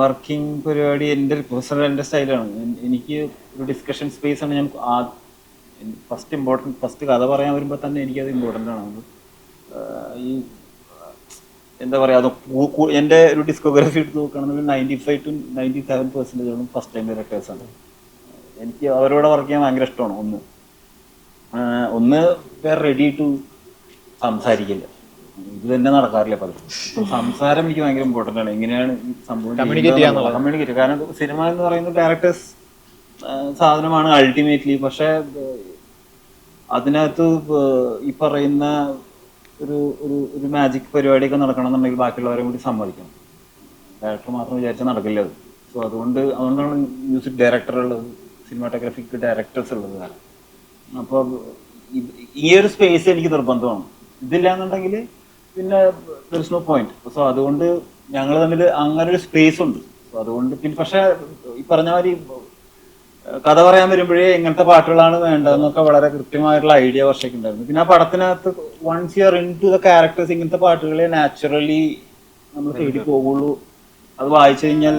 Working പരിപാടി എൻ്റെ personal എൻ്റെ സ്റ്റൈലാണ്. എനിക്ക് ഒരു ഡിസ്കഷൻ സ്പേസ് ആണ്. ഞാൻ ഫസ്റ്റ് കഥ പറയാൻ വരുമ്പോൾ തന്നെ എനിക്കത് ഇമ്പോർട്ടൻ്റ് ആണ്. അത് ഈ എന്താ പറയുക, അത് എൻ്റെ ഒരു ഡിസ്കോഗ്രഫി എടുത്ത് നോക്കുകയാണെന്നുണ്ടെങ്കിൽ 95 to 97% ഫസ്റ്റ് ടൈം ഡയറക്ടേഴ്സാണ്. എനിക്ക് അവരോട് വർക്ക് ചെയ്യാൻ ഭയങ്കര ഇഷ്ടമാണ്. ഒന്ന് വേറെ റെഡി ടു സംസാരിക്കില്ല. ഇത് തന്നെ നടക്കാറില്ല പലരും. സംസാരം എനിക്ക് ഭയങ്കര ഇമ്പോർട്ടൻ്റ് ആണ്. എങ്ങനെയാണ് ഈ സംഭവം കമ്മ്യൂണിക്കേറ്റ്. കാരണം സിനിമ എന്ന് പറയുന്നത് ഡയറക്ടേഴ്സ് സാധനമാണ് അൾട്ടിമേറ്റ്ലി. പക്ഷെ അതിനകത്ത് ഈ പറയുന്ന ഒരു ഒരു ഒരു മാജിക് പരിപാടിയൊക്കെ നടക്കണമെന്നുണ്ടെങ്കിൽ ബാക്കിയുള്ളവരെ കൂടി സമ്മതിക്കണം. ഡയറക്ടർ മാത്രം വിചാരിച്ചാൽ നടക്കില്ല അത്. സോ അതുകൊണ്ടാണ് മ്യൂസിക് ഡയറക്ടർ ഉള്ളത്, സിനിമാറ്റോഗ്രാഫിക് ഡയറക്ടേഴ്സ് ഉള്ളത്. കാരണം അപ്പോൾ ഈ ഒരു സ്പേസ് എനിക്ക് നിർബന്ധമാണ്. ഇതില്ല എന്നുണ്ടെങ്കിൽ പിന്നെ there is no point. So അതുകൊണ്ട് ഞങ്ങൾ തമ്മിൽ അങ്ങനെ ഒരു സ്പേസ് ഉണ്ട്. സോ അതുകൊണ്ട് പിന്നെ പക്ഷെ ഈ പറഞ്ഞ മാതിരി കഥ പറയാൻ വരുമ്പോഴേ എങ്ങനത്തെ പാട്ടുകളാണ് വേണ്ടതെന്നൊക്കെ വളരെ കൃത്യമായിട്ടുള്ള ഐഡിയ വർഷയ്ക്ക് ഉണ്ടായിരുന്നു. പിന്നെ ആ പടത്തിനകത്ത് once you are into the characters ഇങ്ങനത്തെ പാട്ടുകളെ നാച്ചുറലി നമ്മൾ തേടി പോകുള്ളൂ. അത് വായിച്ചു കഴിഞ്ഞാൽ